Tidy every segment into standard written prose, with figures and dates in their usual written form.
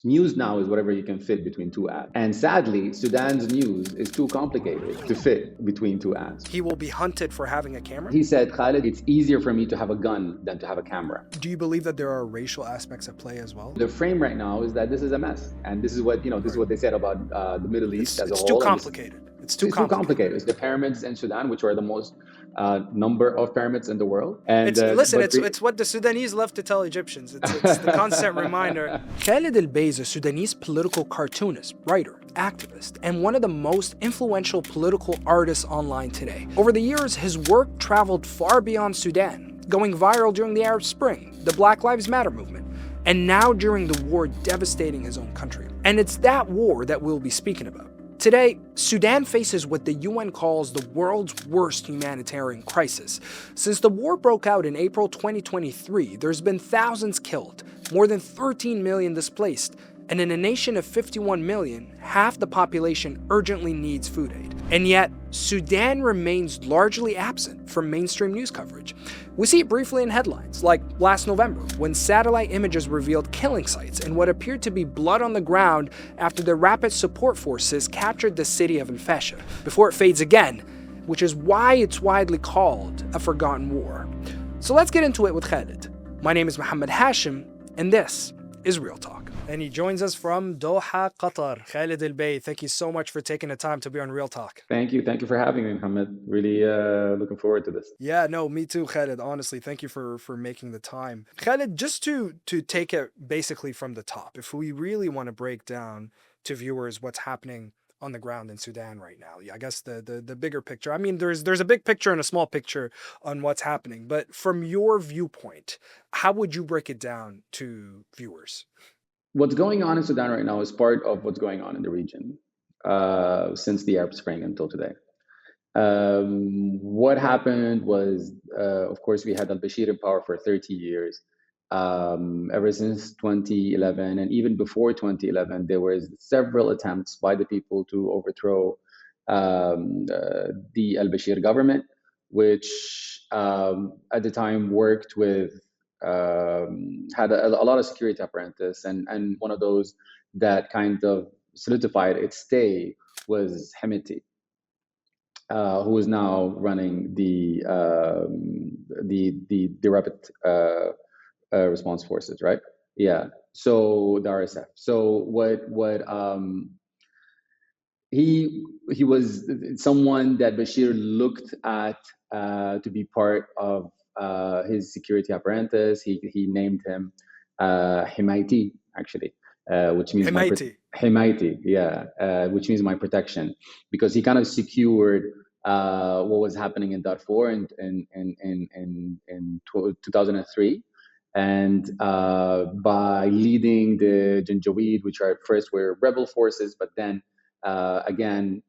News now is whatever you can fit between two ads. And sadly, Sudan's news is too complicated to fit between two ads. He will be hunted for having a camera? He said, Khalid, it's easier for me to have a gun than to have a camera. Do you believe that there are racial aspects at play as well? The frame right now is that this is a mess. And this is what, this is what they said about the Middle East as a whole. It's too complicated. It's too complicated. It's the pyramids in Sudan, which are the most number of pyramids in the world. And it's what the Sudanese love to tell Egyptians. It's the constant reminder. Khalid Albaih is a Sudanese political cartoonist, writer, activist, and one of the most influential political artists online today. Over the years, his work traveled far beyond Sudan, going viral during the Arab Spring, the Black Lives Matter movement, and now during the war devastating his own country. And it's that war that we'll be speaking about. Today, Sudan faces what the UN calls the world's worst humanitarian crisis. Since the war broke out in April 2023, there's been thousands killed, more than 13 million displaced, and in a nation of 51 million, half the population urgently needs food aid. And yet, Sudan remains largely absent from mainstream news coverage. We see it briefly in headlines, like last November, when satellite images revealed killing sites and what appeared to be blood on the ground after the rapid support forces captured the city of Al-Fasher, before it fades again, which is why it's widely called a forgotten war. So let's get into it with Khalid. My name is Mohamed Hashem, and this is Real Talk. And he joins us from Doha, Qatar. Khalid Albaih, thank you so much for taking the time to be on Real Talk. Thank you for having me, Mohammed. Really looking forward to this. Yeah, no, me too, Khalid. Honestly, thank you for making the time. Khalid, just to take it basically from the top, if we really want to break down to viewers what's happening on the ground in Sudan right now. I guess the bigger picture. I mean, there's a big picture and a small picture on what's happening, but from your viewpoint, how would you break it down to viewers? What's going on in Sudan right now is part of what's going on in the region since the Arab Spring until today. What happened was, of course, we had al-Bashir in power for 30 years. Ever since 2011, and even before 2011, there was several attempts by the people to overthrow the al-Bashir government, which at the time worked with had a lot of security apparatus, and one of those that kind of solidified its stay was Hemeti, who is now running the rapid response forces, right? Yeah. So the RSF. So he was someone that Bashir looked at to be part of his security apparatus. He named him Himaiti, actually, which means Himaiti, yeah, which means my protection, because he kind of secured what was happening in Darfur in 2003. And by leading the Janjaweed, which at first were rebel forces, but then again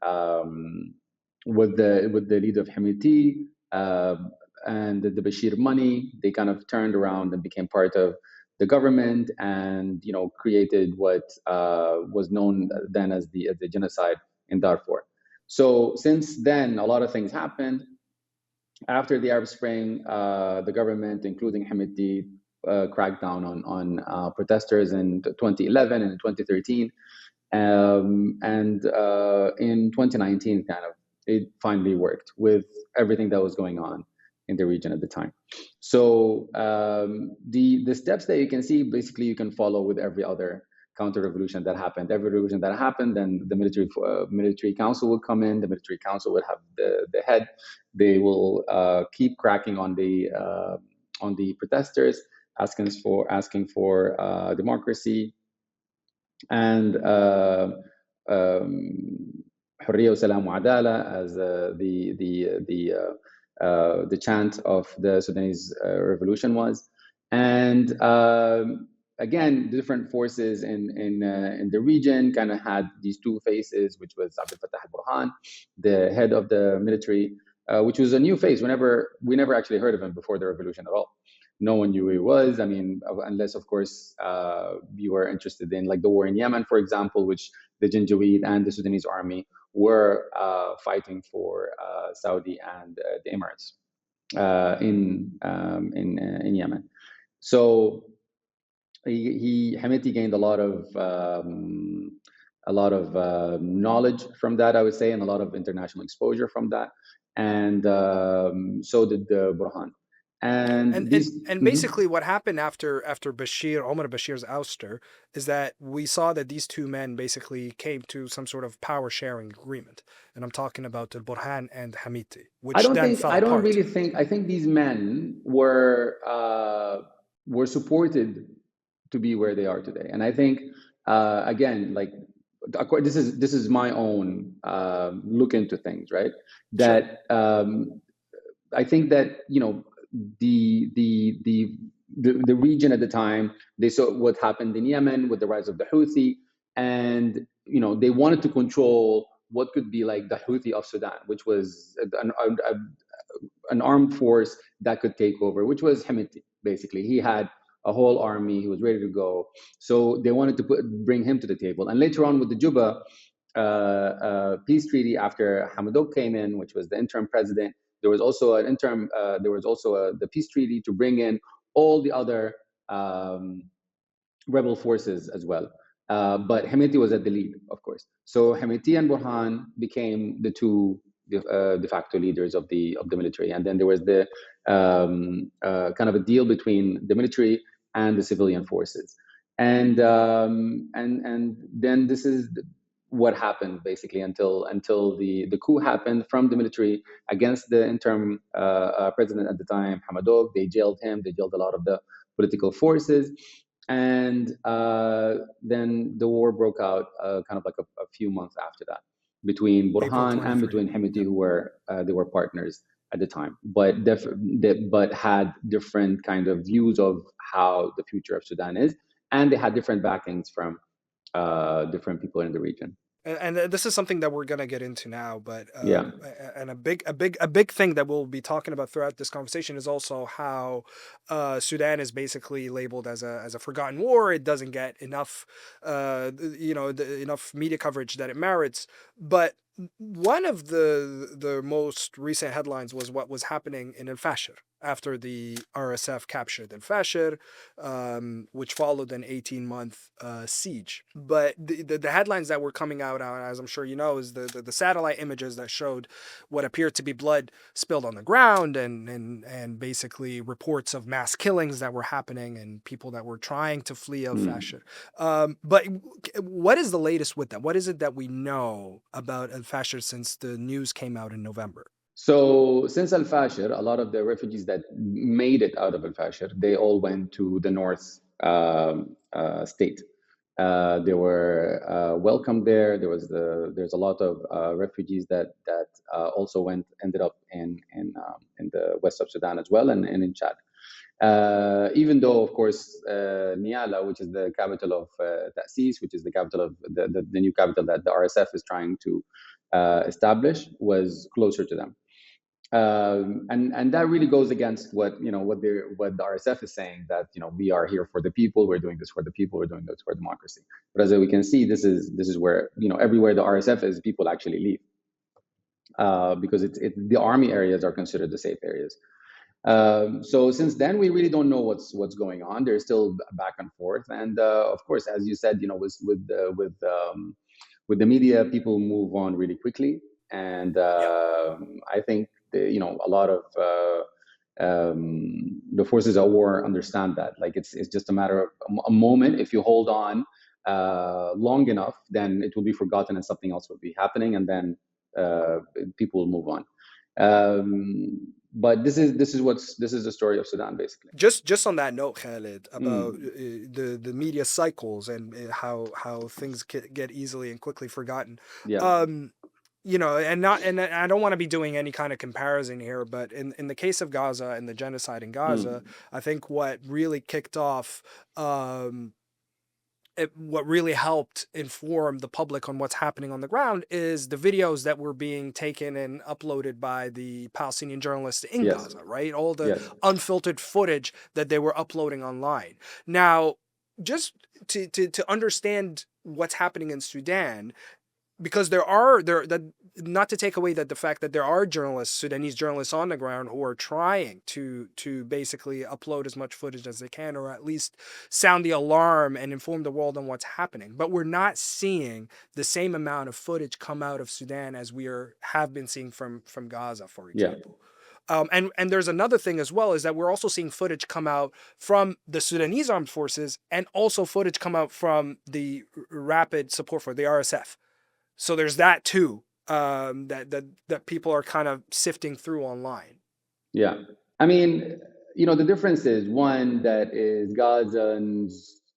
with the lead of Hemeti and the Bashir money, they kind of turned around and became part of the government, and created what was known then as the genocide in Darfur. So since then, a lot of things happened. After the Arab Spring, the government, including Hemeti, cracked down on protesters in 2011 and 2013, and in 2019, kind of it finally worked with everything that was going on in the region at the time. So the steps that you can see, basically, you can follow with every other counter-revolution that happened. Every revolution that happened, then the military council would come in. The military council would have the head. They will keep cracking on the protesters, asking for democracy and حرية وسلام وعدالة as the chant of the Sudanese revolution was. And again, the different forces in the region kind of had these two faces, which was Abdel Fattah al-Burhan, the head of the military, which was a new face. We never actually heard of him before the revolution at all. No one knew who he was. I mean, unless, of course, you were interested in like the war in Yemen, for example, which the Janjaweed and the Sudanese army were fighting for Saudi and the Emirates in Yemen. So Hemeti gained a lot of knowledge from that, I would say, and a lot of international exposure from that, and so did Burhan. And And and these, and basically what happened after Omar Bashir's ouster is that we saw that these two men basically came to some sort of power sharing agreement. And I'm talking about Burhan and Hamiti, which then fell I don't apart. really think, I think these men were supported to be where they are today, and I think again, like, this is my own look into things, right? Sure. That I think that, you know, the the the the region at the time, they saw what happened in Yemen with the rise of the Houthi, and you know, they wanted to control what could be like the Houthi of Sudan, which was an armed force that could take over, which was Hemeti. Basically, he had a whole army; he was ready to go. So they wanted to bring him to the table. And later on, with the Juba peace treaty, after Hamadok came in, which was the interim president, there was also an interim. There was also the peace treaty to bring in all the other rebel forces as well. But Hemeti was at the lead, of course. So Hemeti and Burhan became the two de facto leaders of the military, and then there was the kind of a deal between the military and the civilian forces, and then this is what happened basically until the coup happened from the military against the interim president at the time, Hamadog. They jailed him. They jailed a lot of the political forces, and then the war broke out kind of like a few months after that between April Burhan and 23. between Hemeti, Yep. who were they were partners at the time, but but had different kind of views of how the future of Sudan is, and they had different backings from different people in the region. And this is something that we're gonna get into now, but Yeah. and a big thing that we'll be talking about throughout this conversation is also how Sudan is basically labeled as a forgotten war. It doesn't get enough, enough media coverage that it merits. But one of the most recent headlines was what was happening in El Fasher after the RSF captured El Fasher, which followed an 18-month siege. But the headlines that were coming out, as I'm sure you know, is the satellite images that showed what appeared to be blood spilled on the ground, and basically reports of mass killings that were happening and people that were trying to flee El Fasher. But what is the latest with that? What is it that we know about El Fasher since the news came out in November? So since Al Fashir, a lot of the refugees that made it out of Al Fashir, they all went to the north state. They were welcomed there. There's a lot of refugees that also ended up in the west of Sudan as well, and in Chad. Even though, of course, Niala, which is the capital of Ta'sis, which is the capital of the new capital that the RSF is trying to establish, was closer to them. And that really goes against what what the RSF is saying, that we are here for the people, we're doing this for the people, we're doing this for democracy. But as we can see, this is where everywhere the RSF is, people actually leave because the army areas are considered the safe areas. So since then, we really don't know what's going on. There's still back and forth, and of course, as you said, with the media, people move on really quickly, and Yeah. I think a lot of the forces at war understand that. Like it's just a matter of a moment. If you hold on long enough, then it will be forgotten, and something else will be happening, and then people will move on. But this is the story of Sudan, basically. Just on that note, Khalid, about Mm, the media cycles and how things get easily and quickly forgotten. yeah. Um, and I don't want to be doing any kind of comparison here, but in the case of Gaza and the genocide in Gaza, Mm, I think what really kicked off what really helped inform the public on what's happening on the ground is the videos that were being taken and uploaded by the Palestinian journalists in yes. Gaza, right? All the Yes. unfiltered footage that they were uploading online. Now, just to understand what's happening in Sudan, because there that, not to take away that the fact that there are journalists, Sudanese journalists on the ground who are trying to basically upload as much footage as they can, or at least sound the alarm and inform the world on what's happening. But we're not seeing the same amount of footage come out of Sudan as have been seeing from Gaza, for Yeah. example. And there's another thing as well, is that we're also seeing footage come out from the Sudanese armed forces, and also footage come out from the Rapid Support for the RSF. So there's that too, that people are kind of sifting through online. Yeah. I mean, the difference is, one, that is Gazans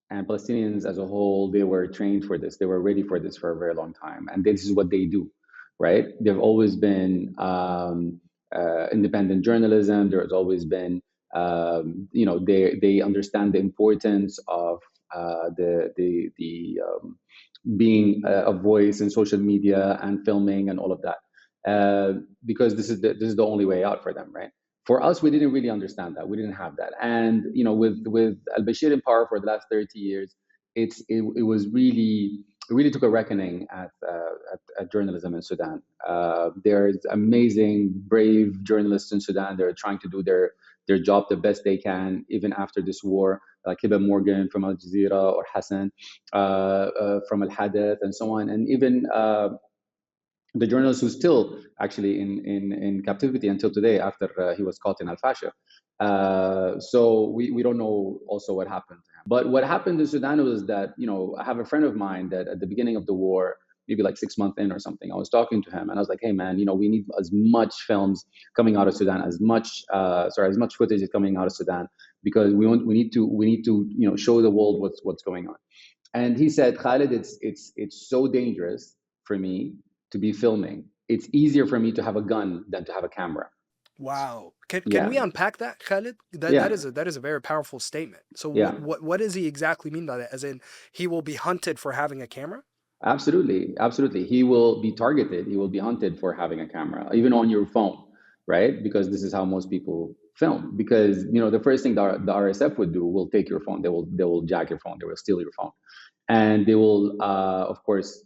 and Palestinians as a whole, they were trained for this. They were ready for this for a very long time. And this is what they do, right? They've always been independent journalism. There's always been, they understand the importance of the being a voice in social media and filming and all of that, because this is the only way out for them, right? For us, we didn't really understand that. We didn't have that. And with al-Bashir in power for the last 30 years, it was really, it really took a reckoning at journalism in Sudan. There's amazing, brave journalists in Sudan. They're trying to do their job the best they can, even after this war, like Hiba Morgan from Al Jazeera, or Hassan from Al Hadath, and so on. And even the journalist who's still actually in captivity until today, after he was caught in Al Fasha. So we don't know also what happened to him. But what happened in Sudan was that, I have a friend of mine that at the beginning of the war, maybe like 6 months in or something, I was talking to him and I was like, hey man, we need as much films coming out of Sudan, as much footage is coming out of Sudan, because we need to show the world what's going on. And he said, Khalid, it's so dangerous for me to be filming. It's easier for me to have a gun than to have a camera. Wow. Can Yeah. we unpack that, Khalid? Yeah. That is a very powerful statement. So Yeah. what does he exactly mean by that? As in, he will be hunted for having a camera? Absolutely. Absolutely. He will be targeted. He will be hunted for having a camera, even on your phone, right? Because this is how most people film. Because, the first thing the RSF would do will take your phone. They will jack your phone. They will steal your phone. And they will, of course,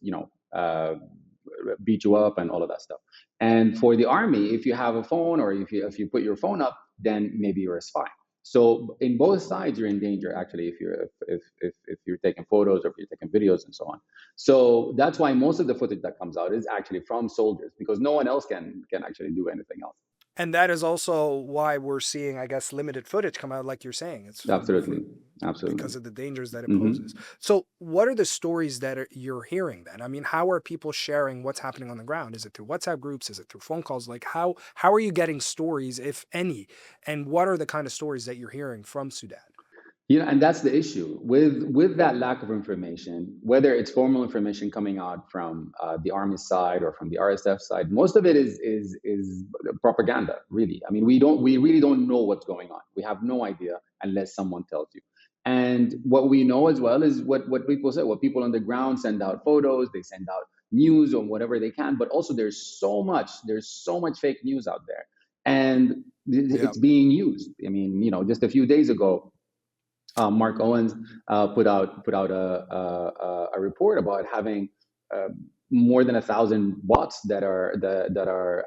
beat you up and all of that stuff. And for the army, if you have a phone, or if you put your phone up, then maybe you're a spy. So in both sides, you're in danger, actually, if you're taking photos, or if you're taking videos and so on. So that's why most of the footage that comes out is actually from soldiers, because no one else can actually do anything else. And that is also why we're seeing, I guess, limited footage come out, like you're saying. It's Absolutely. because of the dangers that it poses. So what are the stories that you're hearing then? I mean, how are people sharing what's happening on the ground? Is it through WhatsApp groups? Is it through phone calls? Like how are you getting stories, if any? And what are the kind of stories that you're hearing from Sudan? And that's the issue with that lack of information, whether it's formal information coming out from the army side or from the RSF side. Most of it is propaganda, really. I mean, we really don't know what's going on. We have no idea unless someone tells you. And what we know as well is what people say. What people on the ground send out photos, they send out news on whatever they can. But also, there's so much fake news out there, and it's being used. I mean, just a few days ago, Mark Owens put out a report about having more than 1,000 bots that are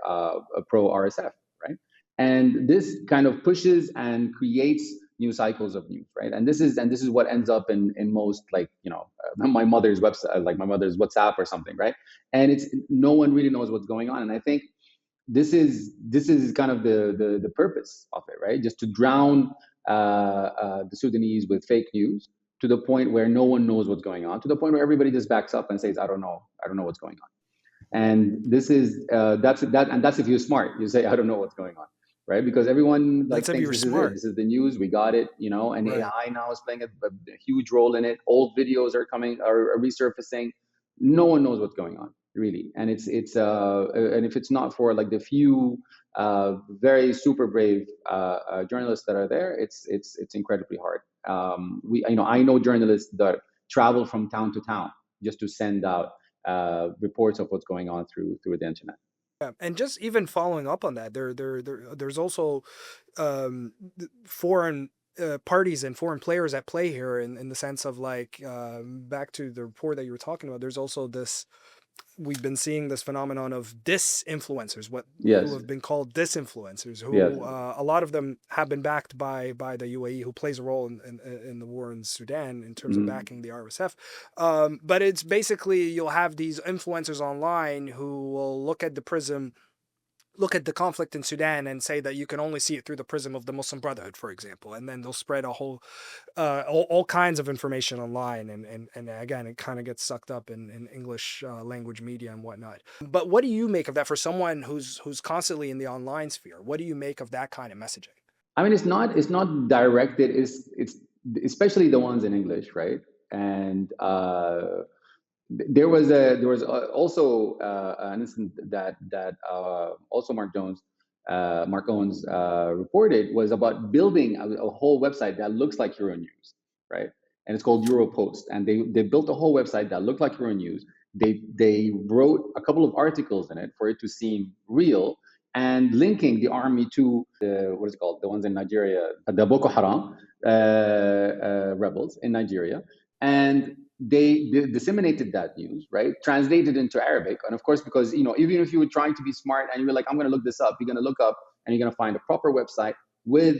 pro RSF, right? And this kind of pushes and creates new cycles of news, right? And this is what ends up in most, like, my mother's website, like my mother's WhatsApp or something, right? And it's, no one really knows what's going on. And I think this is kind of the purpose of it, right? Just to drown the Sudanese with fake news, to the point where no one knows what's going on, to the point where everybody just backs up and says, I don't know what's going on. And this is that's if you're smart, you say, I don't know what's going on, right? Because everyone thinks this is it. This is the news. We got it, and right. AI now is playing a huge role in it. Old videos are resurfacing. No one knows what's going on, really. And it's and if it's not for like the few very super brave journalists that are there, it's incredibly hard. I know journalists that travel from town to town just to send out reports of what's going on through the internet. Yeah, and just even following up on that, there's also foreign parties and foreign players at play here, in the sense of, like, back to the report that you were talking about. There's also this we've been seeing this phenomenon of disinfluencers, who Yes. have been called disinfluencers, Yes. who a lot of them have been backed by the UAE, who plays a role in the war in Sudan in terms of Hmm. backing the RSF. But it's basically, you'll have these influencers online who will look at the conflict in Sudan and say that you can only see it through the prism of the Muslim Brotherhood, for example, and then they'll spread a whole all kinds of information online, and again, it kind of gets sucked up in English language media and whatnot. But what do you make of that for someone who's constantly in the online sphere? What do you make of that kind of messaging? I mean, it's not directed. It's especially the ones in English, right? And there was also an incident that also Mark Owens reported, was about building a whole website that looks like Euronews, right? And it's called Europost, and they built a whole website that looked like Euronews. They wrote a couple of articles in it for it to seem real, and linking the army to the, what is it called, the ones in Nigeria, the Boko Haram rebels in Nigeria, and they disseminated that news, right? Translated into Arabic. And of course, because, even if you were trying to be smart and you were like, I'm going to look this up, you're going to look up and you're going to find a proper website with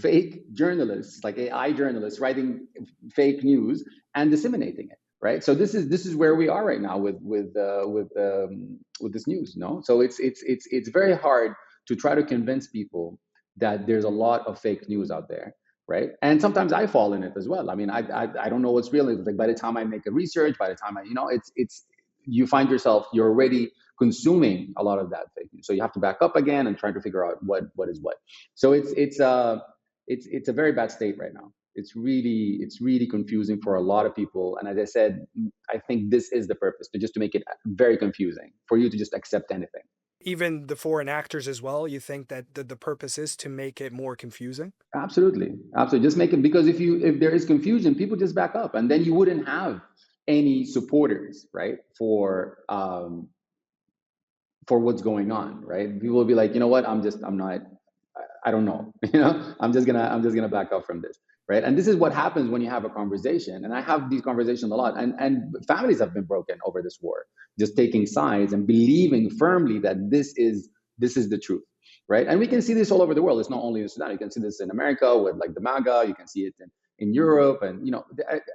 fake journalists, like AI journalists, writing fake news and disseminating it, right? So this is where we are right now with this news, So it's very hard to try to convince people that there's a lot of fake news out there, right? And sometimes I fall in it as well. I mean, I don't know what's real. Like, by the time I make a research, by the time it's you find yourself, you're already consuming a lot of that fake news. So you have to back up again and try to figure out what is what. So it's a very bad state right now. It's really confusing for a lot of people. And as I said, I think this is the purpose, to make it very confusing for you to just accept anything. Even the foreign actors as well, you think that the purpose is to make it more confusing? Absolutely, absolutely. Just make it, because if there is confusion, people just back up, and then you wouldn't have any supporters, right? For what's going on, right? People will be like, you know what? I'm not. I don't know. I'm just gonna back up from this, right? And this is what happens when you have a conversation. And I have these conversations a lot, and families have been broken over this war, just taking sides and believing firmly that this is the truth, right? And we can see this all over the world. It's not only in Sudan. You can see this in America with, like, the MAGA. You can see it in Europe, and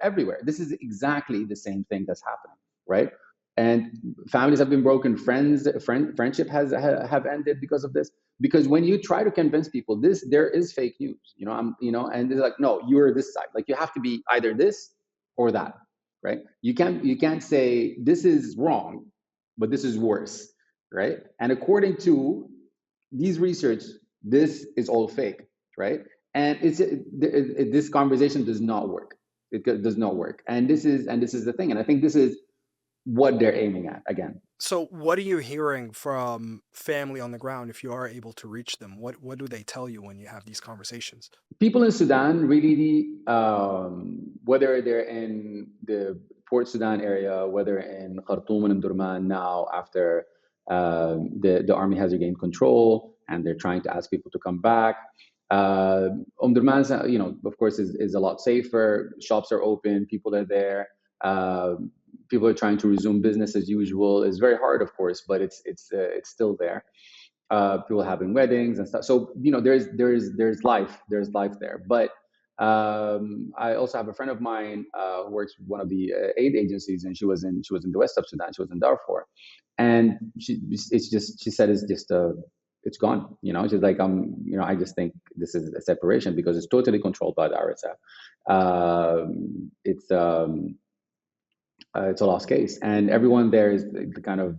everywhere. This is exactly the same thing that's happening, right? And families have been broken. Friendship have ended because of this. Because when you try to convince people there is fake news, and they're like, no, you're this side. Like, you have to be either this or that, right? You can't say this is wrong, but this is worse, right? And according to these research, this is all fake, right? And this conversation does not work. It does not work. And this is the thing. And I think this is what they're aiming at again. So what are you hearing from family on the ground, if you are able to reach them? What do they tell you when you have these conversations? People in Sudan really, whether they're in the Port Sudan area, whether in Khartoum and Durman now, after the army has regained control and they're trying to ask people to come back. Durman, of course, is a lot safer. Shops are open, people are there. People are trying to resume business as usual. It's very hard, of course, but it's still there. People having weddings and stuff. So there's life there. But I also have a friend of mine who works with one of the aid agencies, and she was in the west of Sudan. She was in Darfur, and she said it's gone. She's like, I just think this is a separation because it's totally controlled by the RSF. It's a lost case, and everyone there is kind of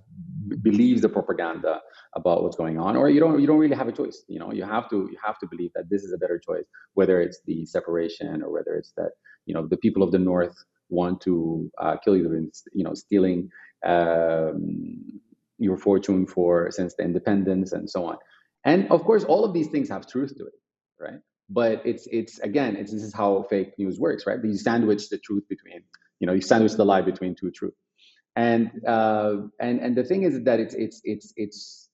believes the propaganda about what's going on, or you don't really have a choice. You have to believe that this is a better choice, whether it's the separation or whether it's that the people of the north want to kill you, stealing your fortune since the independence and so on. And of course, all of these things have truth to it, right? But this is how fake news works, right? You sandwich the truth between, you sandwich the lie between two truths. And the thing is that it's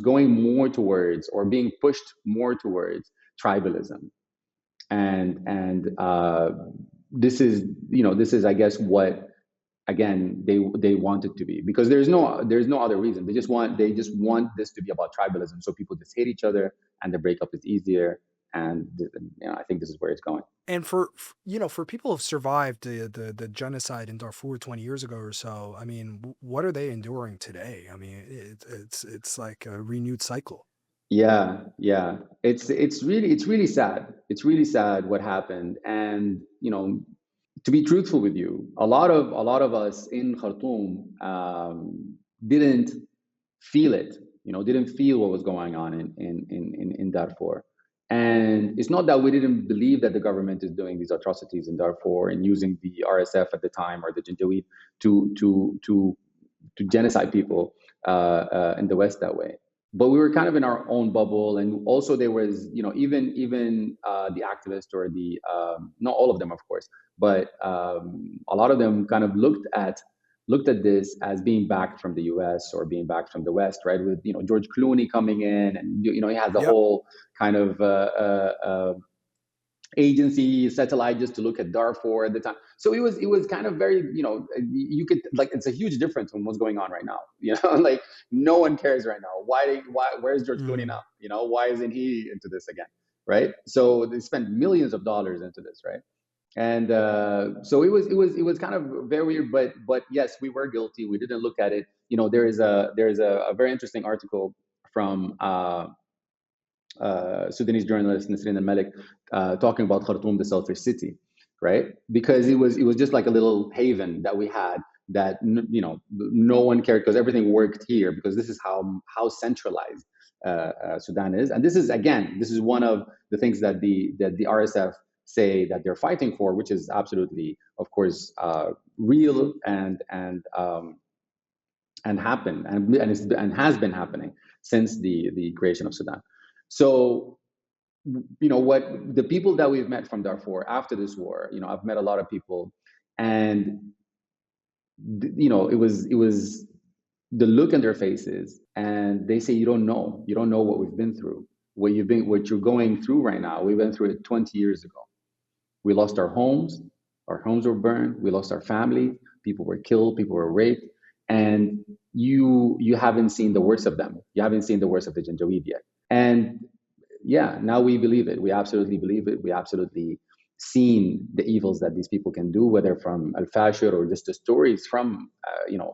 going more towards, or being pushed more towards, tribalism, and this is I guess what again, they want it to be, because there's no other reason. They just want this to be about tribalism, so people just hate each other and the breakup is easier. And I think this is where it's going. And for people who've survived the genocide in Darfur 20 years ago or so, I mean, what are they enduring today? I mean, it's like a renewed cycle. Yeah, yeah. It's really sad. It's really sad what happened. And to be truthful with you, a lot of us in Khartoum didn't feel it. Didn't feel what was going on in Darfur. And it's not that we didn't believe that the government is doing these atrocities in Darfur and using the RSF at the time, or the Janjaweed, to genocide people in the West that way. But we were kind of in our own bubble. And also there was, even the activists, or the not all of them, of course, but a lot of them kind of looked at this as being backed from the US or being backed from the West, right? With George Clooney coming in, and he has a Yep. whole kind of agency satellite just to look at Darfur at the time. So it was kind of very, you could, like, it's a huge difference from what's going on right now. Like, no one cares right now. Why where's George Clooney now? Why isn't he into this again? Right? So they spent millions of dollars into this, right? And so it was kind of very weird, but yes, we were guilty. We didn't look at it. There is a very interesting article from Sudanese journalist Nasrin al-Malik talking about Khartoum, the selfish city, right? Because it was just like a little haven that we had, that no one cared, because everything worked here, because this is how centralized Sudan is. And this is one of the things that the RSF say that they're fighting for, which is absolutely, of course, real and happen and has been happening since the creation of Sudan. So, what the people that we've met from Darfur after this war, I've met a lot of people, and it was the look in their faces, and they say, you don't know what we've been through, what you're going through right now. We went through it 20 years ago. We lost our homes were burned, we lost our family, people were killed, people were raped, and you haven't seen the worst of them. You haven't seen the worst of the Janjaweed yet. And yeah, now we believe it. We absolutely believe it. We absolutely seen the evils that these people can do, whether from Al-Fashir or just the stories from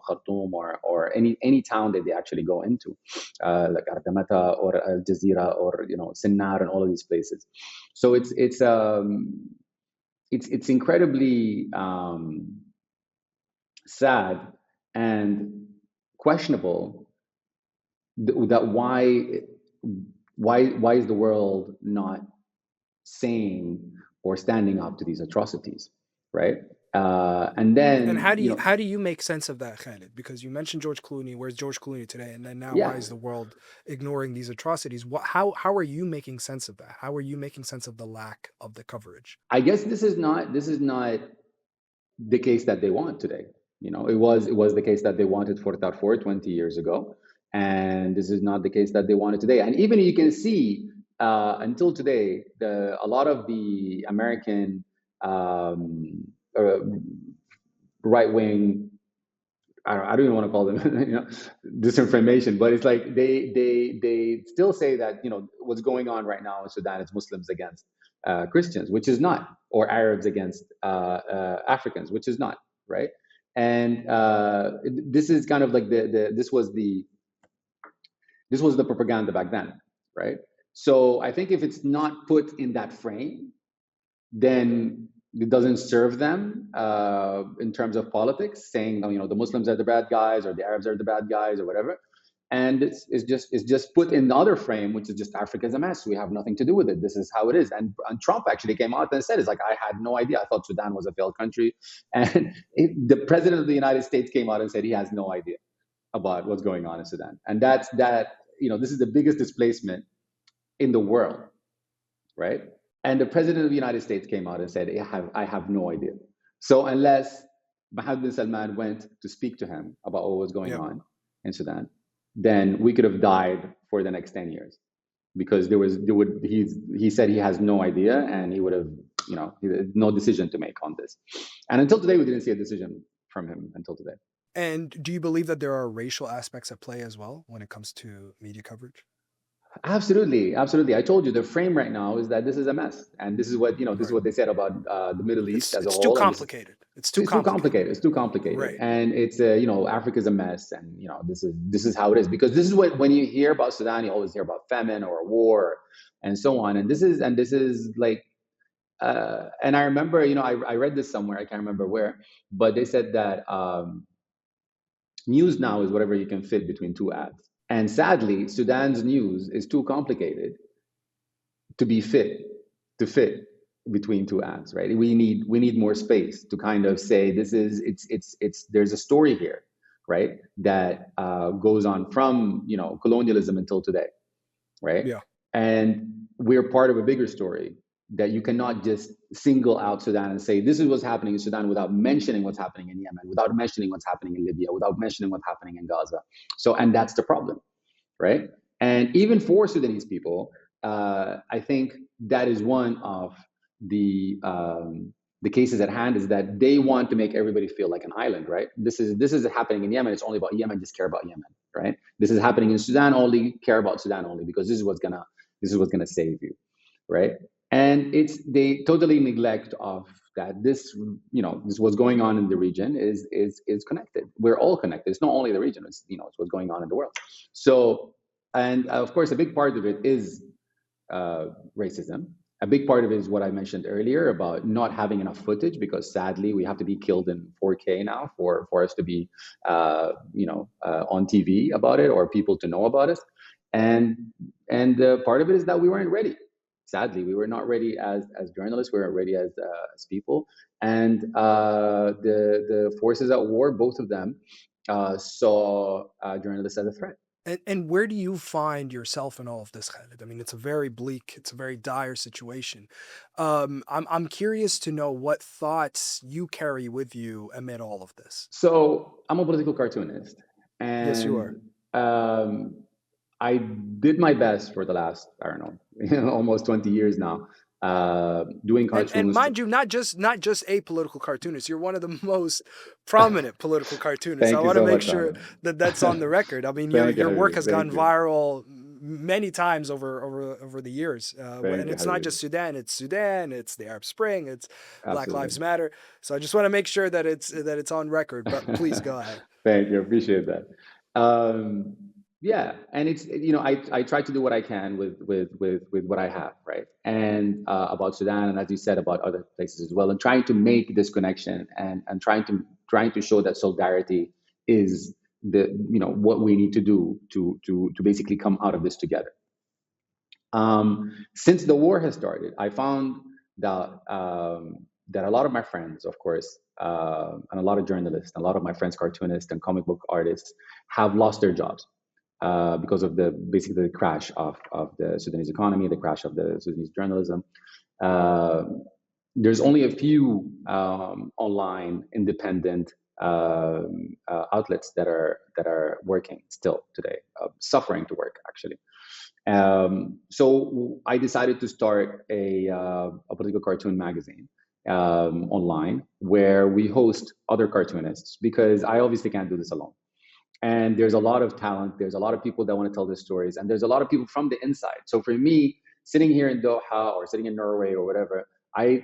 Khartoum or any town that they actually go into, like Ardamata or Al Jazeera or Sinnar and all of these places. So it's incredibly sad and questionable that why is the world not saying or standing up to these atrocities, right? And then, And how do you make sense of that, Khalid? Because you mentioned George Clooney. Where's George Clooney today? And then now, why is the world ignoring these atrocities? How are you making sense of that? How are you making sense of the lack of the coverage? I guess this is not the case that they want today. It was the case that they wanted for Darfur 20 years ago, and this is not the case that they wanted today. And even you can see until today, a lot of the American right wing, I don't even want to call them disinformation, but it's like they still say that what's going on right now in Sudan is Muslims against Christians, which is not, or Arabs against Africans, which is not, right? And this is kind of like this was the propaganda back then, right? So I think if it's not put in that frame, then it doesn't serve them in terms of politics, saying the Muslims are the bad guys or the Arabs are the bad guys or whatever. And it's just put in the other frame, which is just Africa's a mess. We have nothing to do with it. This is how it is. And Trump actually came out and said, it's like, I had no idea. I thought Sudan was a failed country. And the president of the United States came out and said he has no idea about what's going on in Sudan. And this is the biggest displacement in the world, right? And the president of the United States came out and said, I have no idea. So unless Mohammed bin Salman went to speak to him about what was going on in Sudan, then we could have died for the next 10 years, because he said he has no idea, and he would have, no decision to make on this. And until today, we didn't see a decision from him until today. And do you believe that there are racial aspects at play as well when it comes to media coverage? Absolutely, absolutely. I told you the frame right now is that this is a mess, and this is what this is Right. what they said about the Middle East as a It's too whole, and this is complicated. It's too it's too complicated. complicated. It's too complicated, Right. and it's Africa's a mess, and this is how it is, because this is what, when you hear about Sudan, you always hear about famine or war and so on, and this is like and I remember, I read this somewhere, I can't remember where, but they said that news now is whatever you can fit between two ads. And sadly, Sudan's news is too complicated to be fit between two ads, right? We need more space to kind of say this is it's there's a story here, right? That goes on from colonialism until today, right? Yeah. And we're part of a bigger story that you cannot just single out Sudan and say this is what's happening in Sudan without mentioning what's happening in Yemen, without mentioning what's happening in Libya, without mentioning what's happening in Gaza. So, and that's the problem, right? And even for Sudanese people, I think that is one of the cases at hand, is that they want to make everybody feel like an island, right? This is happening in Yemen. It's only about Yemen. Just care about Yemen, right? This is happening in Sudan. Only care about Sudan only, because this is what's gonna save you, right? And they totally neglect of that this what's going on in the region is connected. We're all connected. It's not only the region. It's what's going on in the world. So, and of course, a big part of it is racism. A big part of it is what I mentioned earlier about not having enough footage, because sadly we have to be killed in 4K now for us to be on TV about it, or people to know about it. And part of it is that we weren't ready. Sadly, we were not ready as journalists. We weren't ready as people. And the forces at war, both of them, saw journalists as a threat. And where do you find yourself in all of this, Khalid? I mean, it's a very bleak, it's a very dire situation. I'm curious to know what thoughts you carry with you amid all of this. So I'm a political cartoonist, Yes, you are. and I did my best for the last, I don't know, almost 20 years now, doing And cartoons. mind you, not just a political cartoonist. You're one of the most prominent political cartoonists. I Thank you want to so make much, sure Mohammed. that that's on the record. I mean, your Thank you, your work Habibi. has gone Thank you. viral many times over the years, Thank and you, it's not Habibi. just Sudan. It's Sudan. It's the Arab Spring. It's Black Absolutely. Lives Matter. So I just want to make sure that it's on record. But please go ahead. Thank you. Appreciate that. Um, yeah, and I try to do what I can with what I have, right? And about Sudan, and as you said, about other places as well, and trying to make this connection, and trying to show that solidarity is the what we need to do to basically come out of this together. Since the war has started, I found that a lot of my friends, of course, and a lot of journalists, and a lot of my friends, cartoonists and comic book artists, have lost their jobs because of basically the crash of the Sudanese economy, the crash of the Sudanese journalism. Uh, there's only a few online independent outlets that are working still today, suffering to work actually. So I decided to start a political cartoon magazine online, where we host other cartoonists, because I obviously can't do this alone. And there's a lot of talent. There's a lot of people that want to tell their stories, and there's a lot of people from the inside. So for me, sitting here in Doha or sitting in Norway or whatever, I'm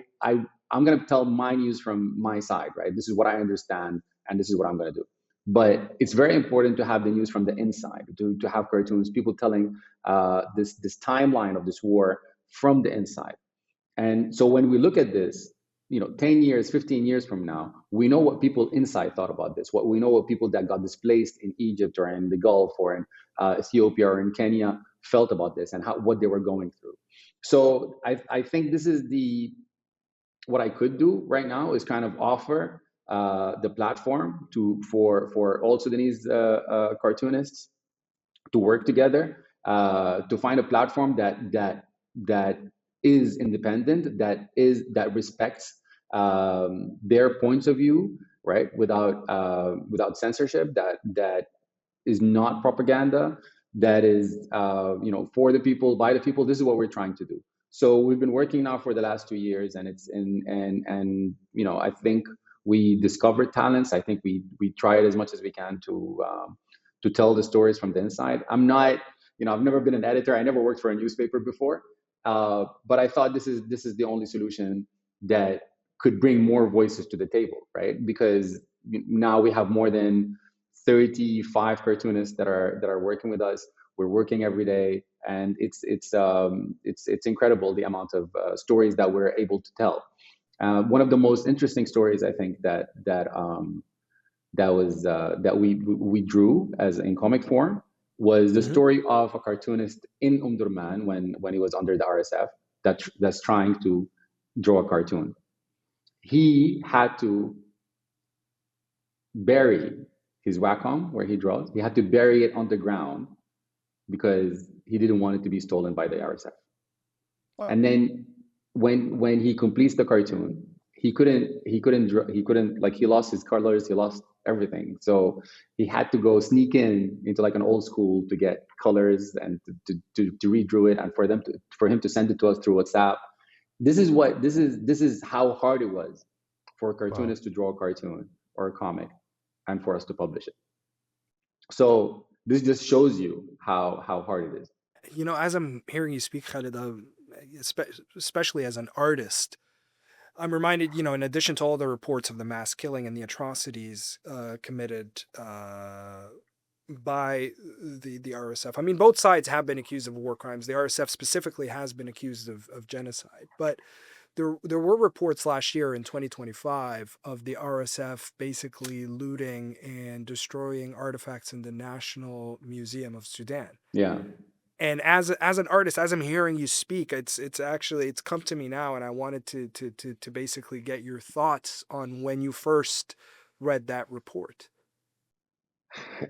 going to tell my news from my side, right? This is what I understand, and this is what I'm going to do. But it's very important to have the news from the inside, to have cartoons, people telling this timeline of this war from the inside. And so when we look at this, 10 years, 15 years from now, we know what people inside thought about this. We know what people that got displaced in Egypt or in the Gulf or in Ethiopia or in Kenya felt about this, and what they were going through. So I think this is what I could do right now, is kind of offer the platform for all Sudanese cartoonists to work together, to find a platform that is independent, that respects their points of view, right? Without censorship, that is not propaganda, that is for the people, by the people. This is what we're trying to do. So we've been working now for the last 2 years, and I think We discovered talents. I think we tried as much as we can to tell the stories from the inside. I'm not, I've never been an editor. I never worked for a newspaper before, but I thought this is the only solution that could bring more voices to the table, right? Because now we have more than 35 cartoonists that are working with us. We're working every day, and it's incredible the amount of stories that we're able to tell. One of the most interesting stories I think that we drew as in comic form was the story of a cartoonist in Durman when he was under the RSF that's trying to draw a cartoon. He had to bury his Wacom where he draws. He had to bury it on the ground because he didn't want it to be stolen by the RSF. Wow. And then when he completes the cartoon, he lost his colors, he lost everything. So he had to go sneak into like an old school to get colors and to redraw it, and for him to send it to us through WhatsApp. This is how hard it was for a cartoonist to draw a cartoon or a comic and for us to publish it. So this just shows you how hard it is. As I'm hearing you speak, Khalid, especially as an artist, I'm reminded, in addition to all the reports of the mass killing and the atrocities committed by the RSF. I mean, both sides have been accused of war crimes. The RSF specifically has been accused of genocide. But there were reports last year in 2025 of the RSF basically looting and destroying artifacts in the National Museum of Sudan. Yeah. And as an artist, as I'm hearing you speak, it's come to me now, and I wanted to basically get your thoughts on when you first read that report.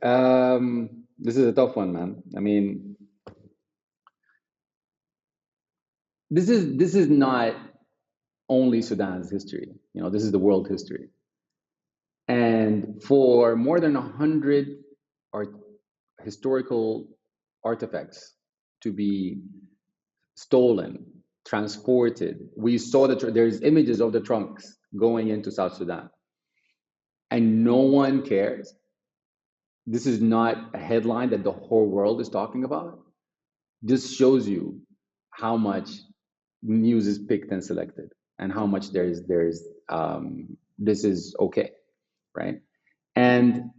This is a tough one, man. I mean, this is not only Sudan's history. This is the world history. And for more than 100 historical artifacts to be stolen, transported. We saw that there's images of the trunks going into South Sudan, and no one cares. This is not a headline that the whole world is talking about. This shows you how much news is picked and selected, and how much there's this is okay, right? And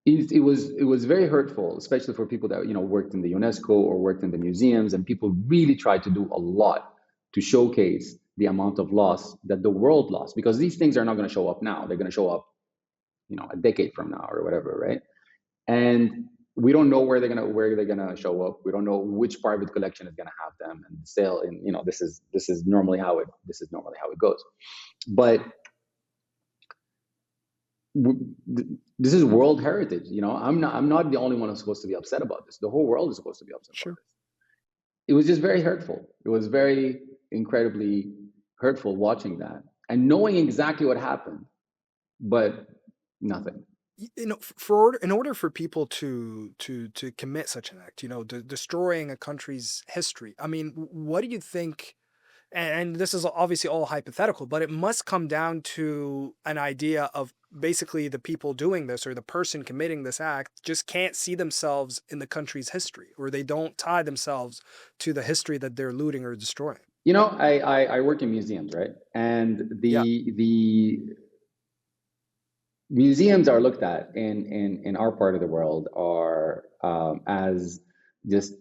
it was very hurtful, especially for people that worked in the UNESCO or worked in the museums, and people really tried to do a lot to showcase the amount of loss that the world lost, because these things are not going to show up now. They're going to show up, a decade from now or whatever, right? And we don't know where they're gonna show up. We don't know which private collection is going to have them and sale. And this is normally how it goes, but. This is world heritage. I'm not the only one who's supposed to be upset about this. The whole world is supposed to be upset about this. It was just very hurtful. It was very incredibly hurtful watching that and knowing exactly what happened, but nothing. In order for people to commit such an act, destroying a country's history, I mean, what do you think? And this is obviously all hypothetical, but it must come down to an idea of basically the people doing this, or the person committing this act, just can't see themselves in the country's history, or they don't tie themselves to the history that they're looting or destroying. I work in museums, right? And the museums are looked at in our part of the world are as just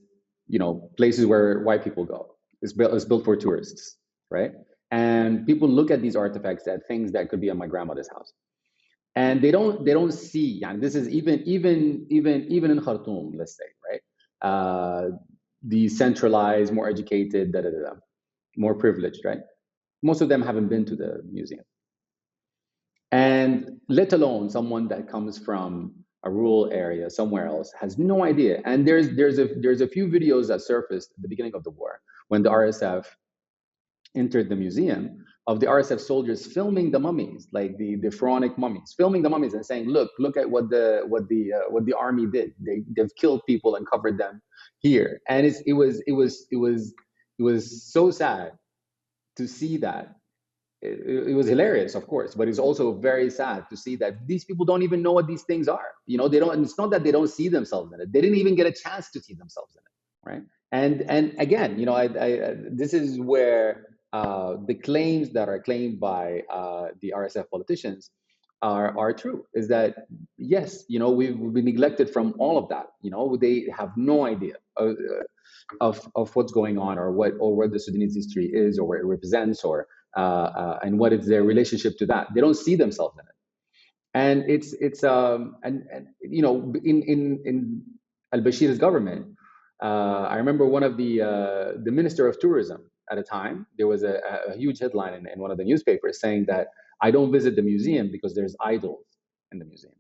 places where white people go. It's built for tourists, right? And people look at these artifacts as things that could be in my grandmother's house, and they don't see. And this is even in Khartoum, let's say, right? The centralized, more educated, more privileged, right? Most of them haven't been to the museum, and let alone someone that comes from a rural area somewhere else has no idea. And there's a few videos that surfaced at the beginning of the war when the RSF entered the museum, of the RSF soldiers filming the mummies, like the pharaonic mummies, filming the mummies and saying, look at what the army did. They've killed people and covered them here. And it was so sad to see that it was hilarious, of course, but it's also very sad to see that these people don't even know what these things are. They don't. It's not that they don't see themselves in it; they didn't even get a chance to see themselves in it, right? And again, this is where the claims that are claimed by the RSF politicians are true. Is that yes, we've been neglected from all of that. They have no idea of what's going on, or what the Sudanese history is, or what it represents, or and what is their relationship to that. They don't see themselves in it, and it's and in al-Bashir's government, I remember one of the minister of tourism at a time. There was a huge headline in one of the newspapers saying that I don't visit the museum because there's idols in the museum.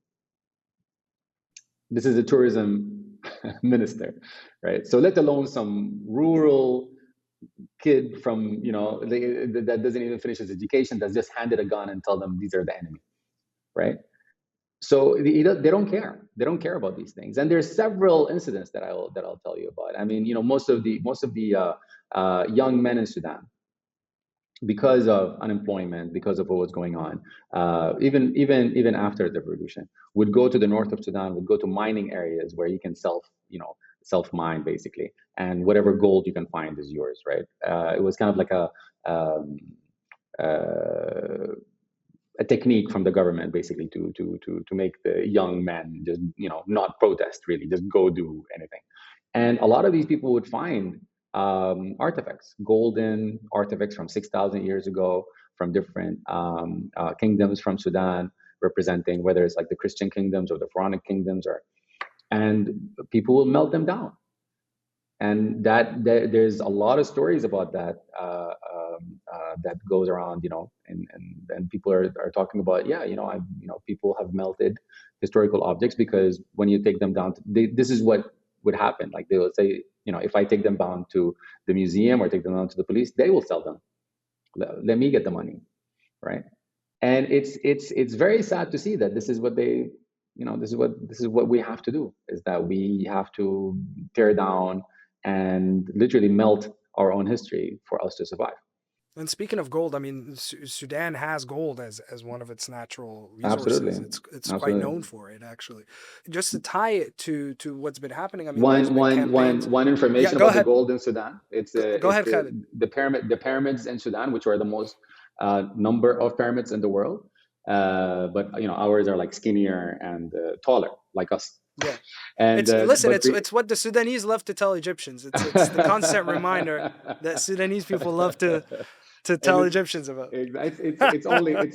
This is a tourism minister, right? So let alone some rural kid from that doesn't even finish his education, that's just handed a gun and tell them these are the enemy, right? So they don't care. They don't care about these things. And there's several incidents that I'll tell you about. I mean, most of the young men in Sudan, because of unemployment, because of what was going on, even after the revolution, would go to the north of Sudan, would go to mining areas where you can self mine basically, and whatever gold you can find is yours, right? It was kind of like um, a technique from the government basically to make the young men just not protest, really just go do anything. And a lot of these people would find artifacts, golden artifacts from 6,000 years ago, from different kingdoms from Sudan, representing whether it's like the Christian kingdoms or the Pharaonic kingdoms, and people will melt them down. And there's a lot of stories about that that goes around, and people are talking about, people have melted historical objects because when you take them down, this is what would happen. Like they will say, if I take them down to the museum or take them down to the police, they will sell them. Let me get the money, right? And it's very sad to see that this is what they, this is what we have to do, is that we have to tear down and literally melt our own history for us to survive. And speaking of gold, I mean, Sudan has gold as one of its natural resources. Absolutely. It's Absolutely. quite known for it, actually. Just to tie it to what's been happening. I mean, one information about the gold in Sudan. Go ahead, Khalid. The pyramids in Sudan, which are the most number of pyramids in the world, but ours are like skinnier and taller, like us. Yeah. And it's what the Sudanese love to tell Egyptians. It's the constant reminder that Sudanese people love to tell Egyptians about. It's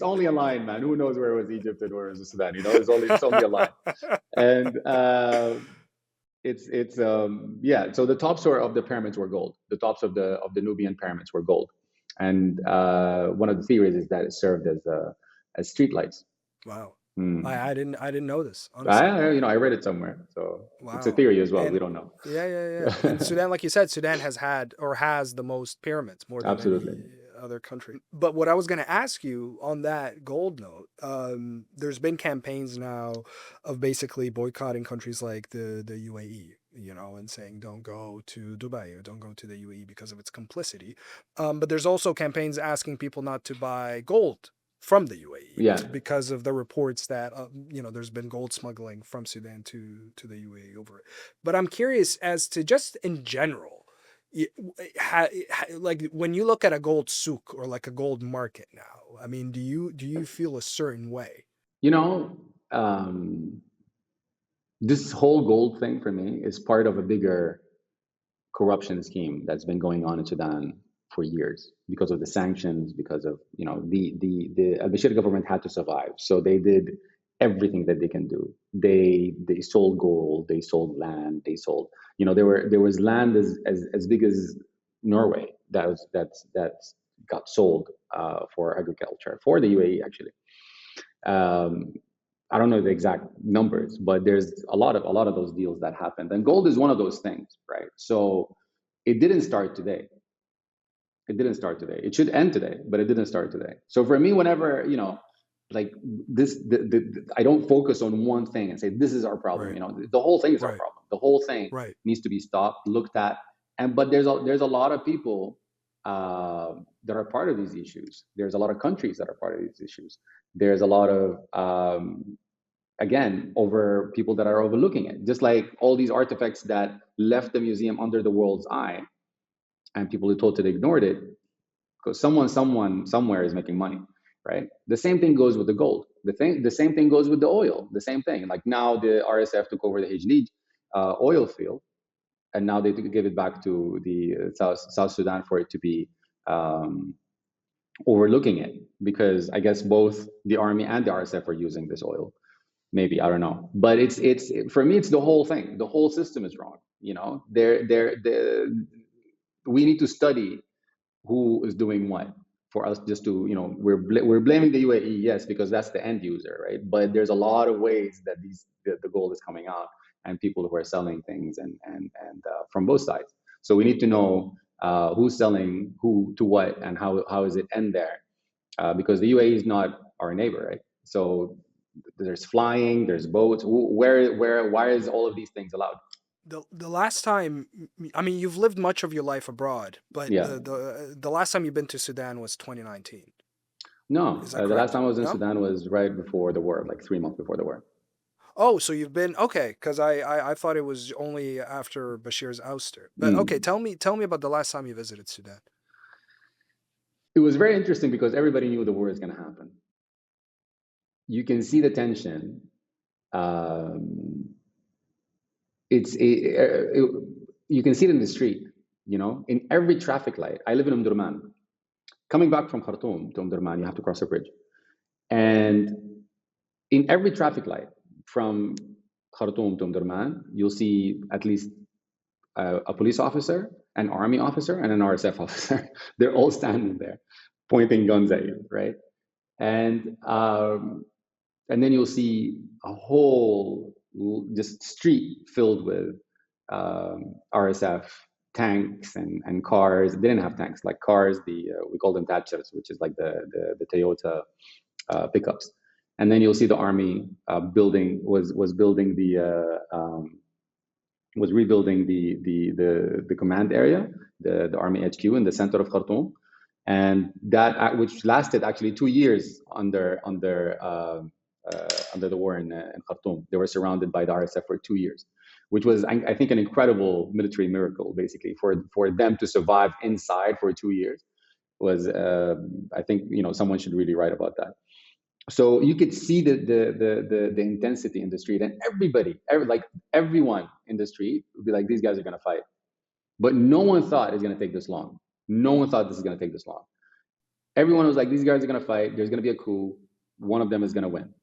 only a line, man. Who knows where was Egypt and where was Sudan? It's only a line. And so the tops of the pyramids were gold. The tops of the Nubian pyramids were gold. And one of the theories is that it served as street lights. Wow. I didn't know this, honestly. I read it somewhere, so it's a theory as well. And we don't know. Yeah. And Sudan, like you said, Sudan has the most pyramids, more than any other country. But what I was going to ask you on that gold note, there's been campaigns now of basically boycotting countries like the UAE, and saying don't go to Dubai or don't go to the UAE because of its complicity. But there's also campaigns asking people not to buy gold from the UAE, because of the reports that there's been gold smuggling from Sudan to the UAE over it. But I'm curious as to just in general, like when you look at a gold souk or like a gold market now, I mean, do you feel a certain way? This whole gold thing for me is part of a bigger corruption scheme that's been going on in Sudan for years, because of the sanctions, because of the al-Bashir government had to survive, so they did everything that they can do. They sold gold, they sold land, they sold there was land as big as Norway that's got sold for agriculture for the UAE actually. I don't know the exact numbers, but there's a lot of those deals that happened, and gold is one of those things, right? So it didn't start today. It should end today, but it didn't start today. So for me, whenever like this, I don't focus on one thing and say this is our problem. Right. The whole thing is our problem. The whole thing needs to be stopped, looked at. But there's a lot of people that are part of these issues. There's a lot of countries that are part of these issues. There's a lot of again, over people that are overlooking it. Just like all these artifacts that left the museum under the world's eye, and people who totally ignored it, because someone somewhere is making money, right? The same thing goes with the gold. The same thing goes with the oil. The same thing. Like now, the RSF took over the Hijli oil field, and now they give it back to the South Sudan for it to be overlooking it, because I guess both the army and the RSF are using this oil. Maybe, I don't know, but it's for me, it's the whole thing. The whole system is wrong. You know, we need to study who is doing what for us just to, you know, we're blaming the UAE, yes, because that's the end user, right? But there's a lot of ways that the gold is coming out, and people who are selling things and from both sides. So we need to know who's selling who to what, and how is it end there, because the UAE is not our neighbor, right? So there's flying, there's boats. Why is all of these things allowed? The last time, I mean, you've lived much of your life abroad, but Yeah. the last time you've been to Sudan was 2019. No, Is that the last correct? time I was in No? Sudan was right before the war, like 3 months before the war. Oh, so you've been okay, because I thought it was only after Bashir's ouster. But okay, Mm. tell me about the last time you visited Sudan. It was very interesting because everybody knew the war is going to happen. You can see the tension. Um, you can see it in the street. You know, in every traffic light. I live in Durman. Coming back from Khartoum to Durman, you have to cross a bridge, and in every traffic light from Khartoum to Durman, you'll see at least a police officer, an army officer, and an RSF officer. They're all standing there, pointing guns at you, right? And then you'll see a whole just street filled with RSF tanks and cars. They didn't have tanks, like cars. We call them Thatchers, which is like the Toyota pickups. And then you'll see the army building was building was rebuilding the command area, the army HQ in the center of Khartoum, and that which lasted actually 2 years under the war in Khartoum. They were surrounded by the RSF for 2 years, which was, I think, an incredible military miracle, basically, for them to survive inside for 2 years. Was I think, you know, someone should really write about that. So you could see the intensity in the street, and everyone in the street would be like, these guys are going to fight. But no one thought it's going to take this long. No one thought this is going to take this long. Everyone was like, these guys are going to fight. There's going to be a coup. One of them is going to win,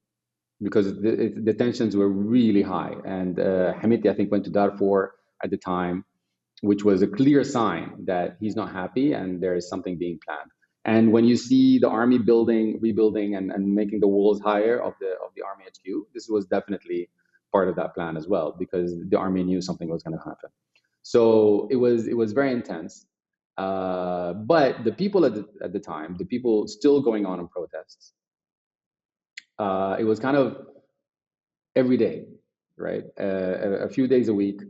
because the tensions were really high. And Hamiti, I think, went to Darfur at the time, which was a clear sign that he's not happy and there is something being planned. And when you see the army rebuilding and making the walls higher of the army HQ, this was definitely part of that plan as well, because the army knew something was going to happen. So it was very intense. But the people at the time, the people still going on in protests, it was kind of every day, right? A few days a week,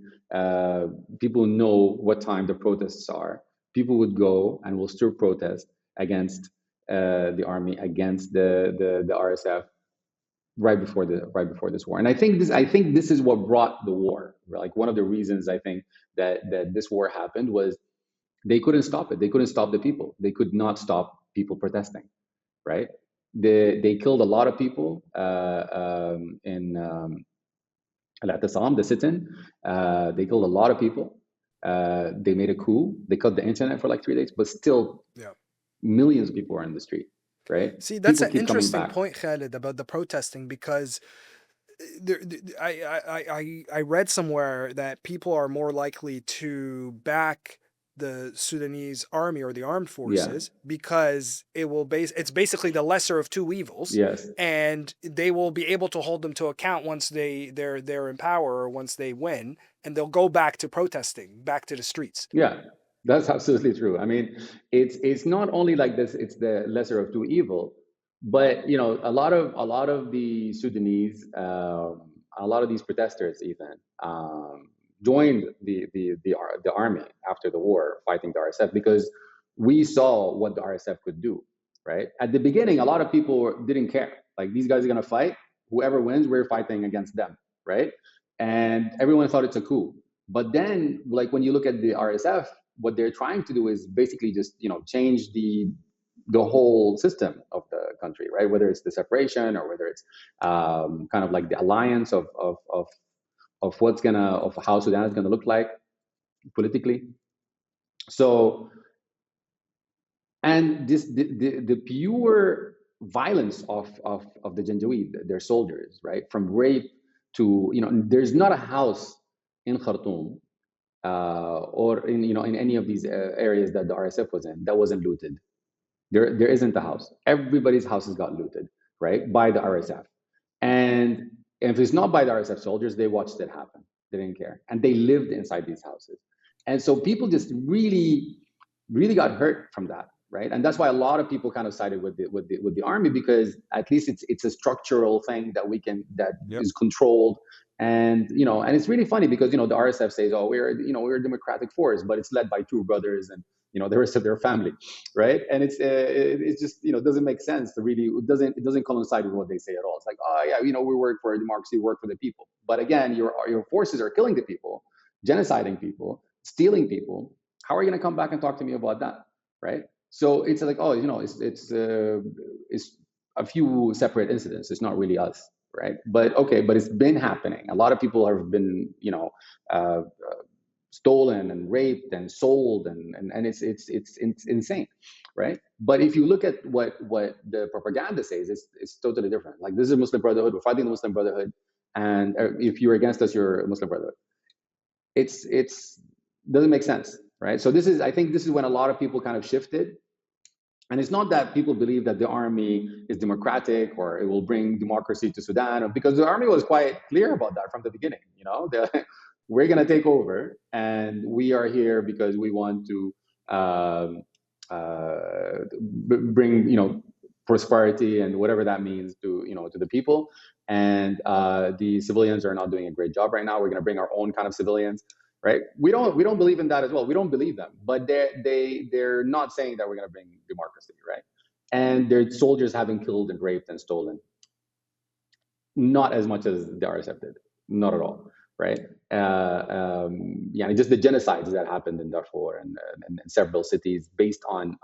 people know what time the protests are. People would go and will still protest against the army, against the RSF, right before this war. And I think this is what brought the war. Like, one of the reasons I think that this war happened was they couldn't stop it. They couldn't stop the people. They could not stop people protesting, right? They killed a lot of people in Al-I'tisam, the sit-in. They killed a lot of people. They made a coup. They cut the internet for like 3 days, but still, Yeah. millions of people are in the street, right? See, that's People an keep coming interesting back. point, Khalid, about the protesting, because I read somewhere that people are more likely to back the Sudanese army or the armed forces because it's basically the lesser of two evils. Yes. And they will be able to hold them to account once they're in power, or once they win, and they'll go back to protesting, back to the streets. Yeah, that's absolutely true. I mean, it's not only like this; it's the lesser of two evil. But you know, a lot of the Sudanese, a lot of these protesters even joined the army after the war, fighting the RSF, because we saw what the RSF could do, right? At the beginning, a lot of people didn't care. Like, these guys are going to fight. Whoever wins, we're fighting against them, right? And everyone thought it's a coup. But then, like, when you look at the RSF, what they're trying to do is basically just, change the whole system of the country, right? Whether it's the separation or whether it's kind of like the alliance of how Sudan is gonna look like politically. So, and the pure violence of the Janjaweed, their soldiers, right? From rape to, there's not a house in Khartoum or in any of these areas that the RSF was in that wasn't looted. There isn't a house. Everybody's houses got looted, right, by the RSF. And if it's not by the RSF soldiers, they watched it happen. They didn't care, and they lived inside these houses. And so people just really, really got hurt from that, right? And that's why a lot of people kind of sided with the army, because at least it's a structural thing that is controlled. And and it's really funny because the RSF says, oh, we're a democratic force, but it's led by two brothers and the rest of their family, right? And it's just doesn't make sense to really, it doesn't coincide with what they say at all. It's like, oh yeah, we work for democracy, work for the people, but again, your forces are killing the people, genociding people, stealing people. How are you going to come back and talk to me about that, right? So it's like, oh, it's a few separate incidents. It's not really us, right? But okay, but it's been happening. A lot of people have been, stolen and raped and sold, and it's insane, right? But if you look at what the propaganda says, it's totally different. Like, this is a Muslim Brotherhood. We're fighting the Muslim Brotherhood, and if you're against us, you're a Muslim Brotherhood. It's doesn't make sense, right? So I think this is when a lot of people kind of shifted. And it's not that people believe that the army is democratic or it will bring democracy to Sudan, because the army was quite clear about that from the beginning. We're going to take over, and we are here because we want to bring prosperity and whatever that means to to the people. And the civilians are not doing a great job right now. We're going to bring our own kind of civilians, right? We don't believe in that as well. We don't believe them, but they're not saying that we're going to bring democracy, right? And their soldiers have been killed and raped and stolen, not as much as the RSF did, not at all, right? Just the genocides that happened in Darfur and several cities based on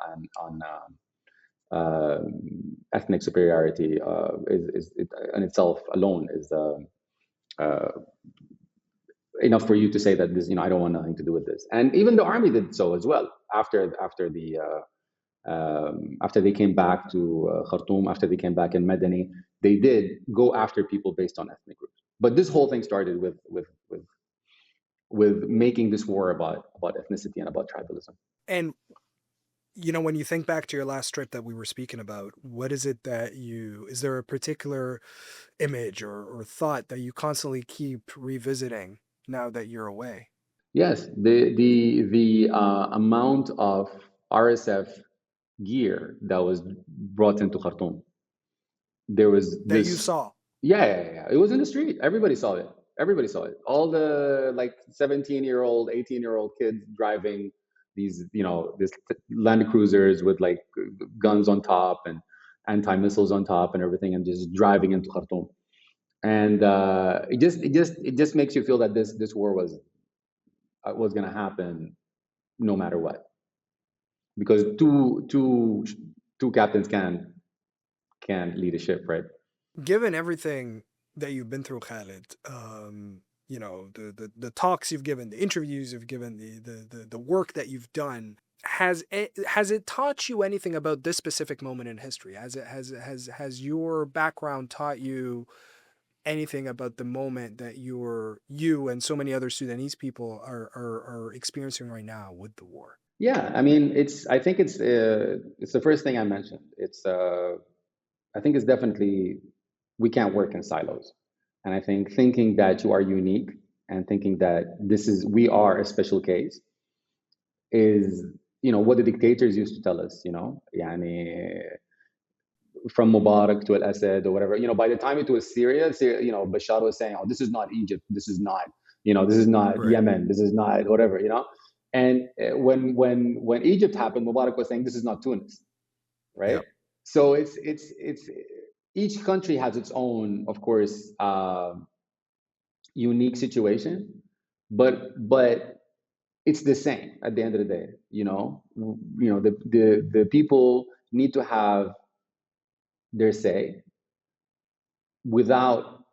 ethnic superiority is in itself alone is enough for you to say that this, I don't want nothing to do with this. And even the army did so as well after they came back to Khartoum, after they came back in Medani, they did go after people based on ethnic groups. But this whole thing started with making this war about ethnicity and about tribalism. And when you think back to your last trip that we were speaking about, what is it that is there a particular image or thought that you constantly keep revisiting now that you're away? Yes, the amount of RSF gear that was brought into Khartoum. There was that you saw. Yeah. It was in the street. Everybody saw it. All the 17-year-old, 18-year-old kids driving these, this Land Cruisers with guns on top and anti-missiles on top and everything, and just driving into Khartoum. And it just makes you feel that this war was going to happen no matter what, because two captains can lead a ship, right? Given everything that you've been through, Khalid, the talks you've given, the interviews you've given, the work that you've done, has it taught you anything about this specific moment in history? Has your background taught you anything about the moment that you and so many other Sudanese people are experiencing right now with the war? Yeah, I mean, I think it's the first thing I mentioned. I think it's definitely, we can't work in silos. And I think thinking that you are unique and thinking that we are a special case is, what the dictators used to tell us, from Mubarak to Al-Assad or whatever, by the time it was Syria, Bashar was saying, oh, this is not Egypt. This is not, this is not right. Yemen. This is not whatever, And when Egypt happened, Mubarak was saying this is not Tunis, right? Yeah. So it's each country has its own, of course, unique situation, but it's the same at the end of the day. The people need to have their say without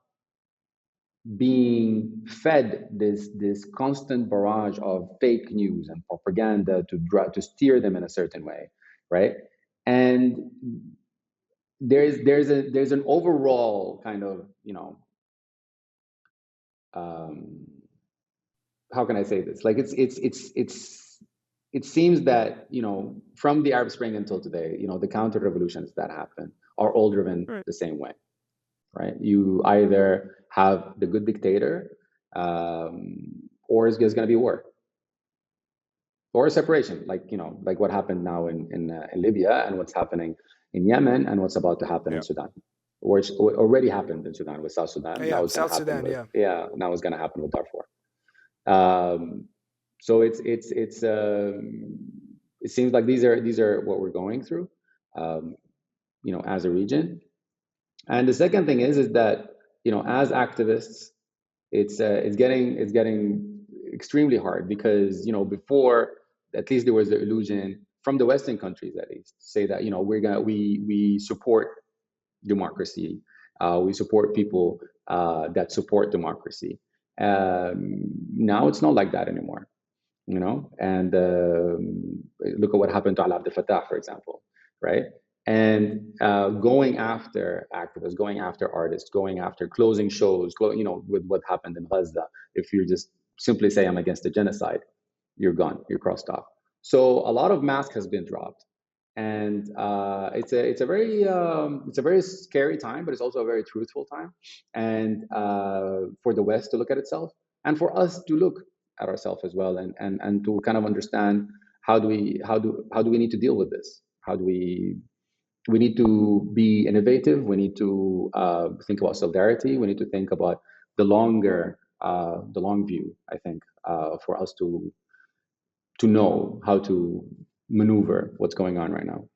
being fed this constant barrage of fake news and propaganda to steer them in a certain way, right? And there's an overall kind of how can I say this? Like it seems that from the Arab Spring until today, the counter revolutions that happen are all driven Right. the same way, right? You either have the good dictator, or it's going to be war or a separation, like what happened now in Libya, and what's happening in Yemen, and what's about to happen in Yeah. Sudan, or it's already happened in Sudan with South Sudan. Now Yeah. it's going South to happen Sudan. with Yeah. now it's going to happen with Darfur. So it seems like these are what we're going through, as a region. And the second thing is that as activists, it's getting extremely hard because before, at least there was the illusion from the Western countries, at least, say that we support democracy, we support people that support democracy. Now it's not like that anymore, and look at what happened to Al Abdel Fattah, for example, right? And going after activists, going after artists, going after closing shows, with what happened in Gaza. If you just simply say I'm against the genocide, you're gone, you're crossed off. So a lot of mask has been dropped, and it's a very scary time, but it's also a very truthful time, and for the West to look at itself, and for us to look at ourselves as well, and to kind of understand how do we need to deal with this? How do we need to be innovative? We need to think about solidarity. We need to think about the long view. I think for us to know how to maneuver what's going on right now.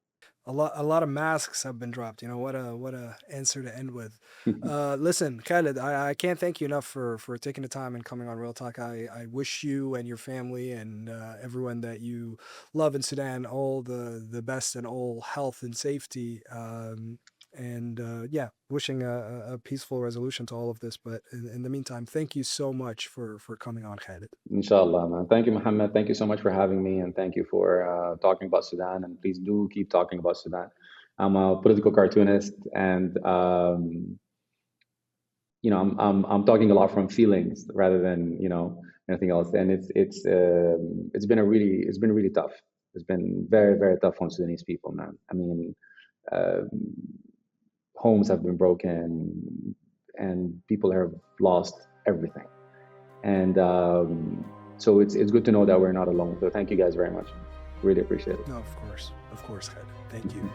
A lot of masks have been dropped. What a answer to end with. Listen, Khalid, I can't thank you enough for taking the time and coming on Real Talk. I wish you and your family and everyone that you love in Sudan all the best and all health and safety. And yeah, wishing a peaceful resolution to all of this. But in the meantime, thank you so much for coming on, Khalid. Inshallah, man. Thank you, Mohammed. Thank you so much for having me, and thank you for talking about Sudan. And please do keep talking about Sudan. I'm a political cartoonist, and I'm talking a lot from feelings rather than anything else. And it's been really tough. It's been very, very tough on Sudanese people, man. I mean, uh, homes have been broken, and people have lost everything. And so it's good to know that we're not alone. So thank you guys very much. Really appreciate it. No, of course, Khalid. Thank you.